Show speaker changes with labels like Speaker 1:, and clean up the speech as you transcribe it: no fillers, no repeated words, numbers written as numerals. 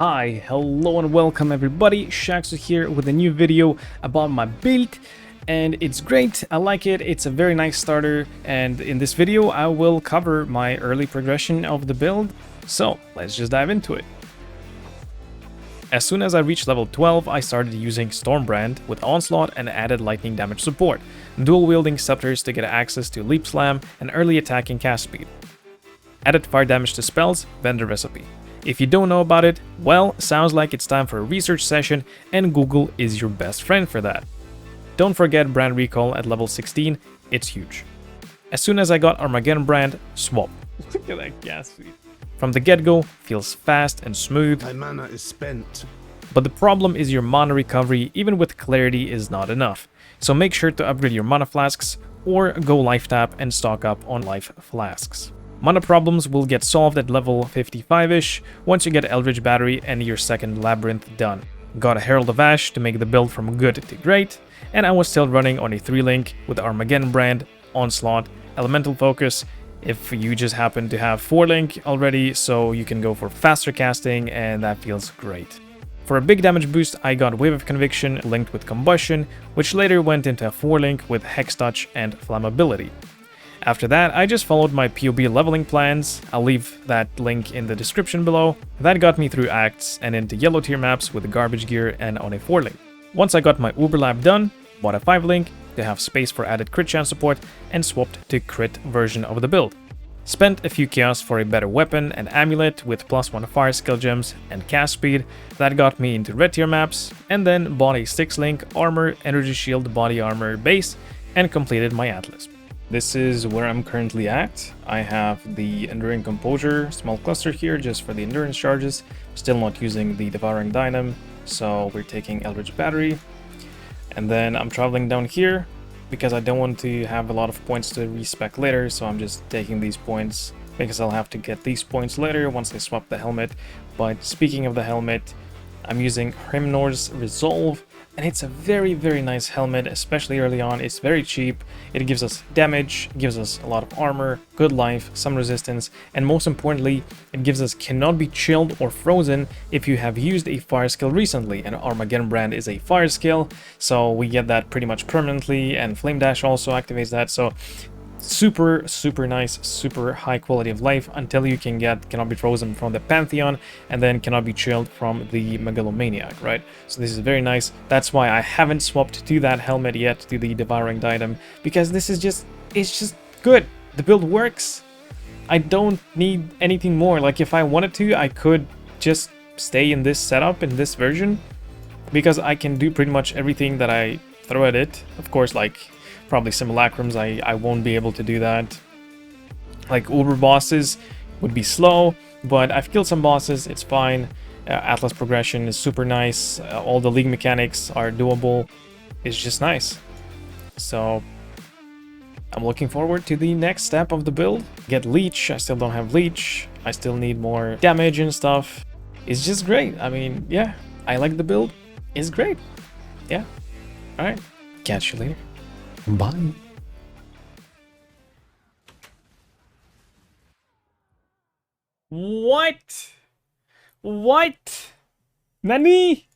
Speaker 1: Hi, hello and welcome everybody, Shaxu here with a new video about my build, and it's great, I like it, it's a very nice starter, and in this video I will cover my early progression of the build, so let's just dive into it. As soon as I reached level 12, I started using Stormbrand with Onslaught and added lightning damage support, dual wielding scepters to get access to Leap Slam and early attacking cast speed. Added fire damage to spells, vendor recipe. If you don't know about it, well, sounds like it's time for a research session, and Google is your best friend for that. Don't forget brand recall at level 16, it's huge. As soon as I got Armageddon brand, swap. Look at that gas speed. From the get-go, feels fast and smooth.
Speaker 2: My mana is spent.
Speaker 1: But the problem is your mana recovery, even with clarity, is not enough. So make sure to upgrade your mana flasks, or go life tap and stock up on life flasks. Mana problems will get solved at level 55-ish once you get Eldritch Battery and your second Labyrinth done. Got a Herald of Ash to make the build from good to great, and I was still running on a 3-link with Armageddon brand, Onslaught, Elemental Focus, if you just happen to have 4-link already, so you can go for faster casting, and that feels great. For a big damage boost, I got Wave of Conviction linked with Combustion, which later went into a 4-link with Hex Touch and Flammability. After that, I just followed my PoB leveling plans. I'll leave that link in the description below. That got me through acts and into yellow tier maps with garbage gear and on a 4-link. Once I got my Uber Lab done, bought a 5-link to have space for added crit chance support and swapped to crit version of the build. Spent a few chaos for a better weapon and amulet with +1 fire skill gems and cast speed. That got me into red tier maps, and then bought a 6-link armor, energy shield, body armor base and completed my atlas. This is where I'm currently at. I have the Enduring Composure small cluster here just for the endurance charges. Still not using the Devouring Dynam, so we're taking Eldritch Battery. And then I'm traveling down here because I don't want to have a lot of points to respec later, so I'm just taking these points because I'll have to get these points later once I swap the helmet. But speaking of the helmet, I'm using Hrimnor's Resolve, and it's a very nice helmet, especially early on. It's very cheap, it gives us damage, gives us a lot of armor, good life, some resistance, and most importantly, it gives us cannot be chilled or frozen if you have used a fire skill recently, and Armageddon brand is a fire skill, so we get that pretty much permanently, and Flame Dash also activates that, so super nice, super high quality of life until you can get cannot be frozen from the Pantheon and then cannot be chilled from the Megalomaniac, right? So this is very nice. That's why I haven't swapped to that helmet yet, to the Devouring Dynam, because this is just, it's just good. The build works. I don't need anything more. Like, if I wanted to, I could just stay in this setup, in this version, because I can do pretty much everything that I throw at it. Of course, like probably simulacrums, I won't be able to do that. Like Uber bosses would be slow, but I've killed some bosses, it's fine. Atlas progression is super nice, all the league mechanics are doable, it's just nice. So I'm looking forward to the next step of the build. Get Leech, I still don't have Leech, I still need more damage and stuff. It's just great, I mean, yeah, I like the build, it's great. Yeah, alright, catch you later. Bye. What? What? NANI?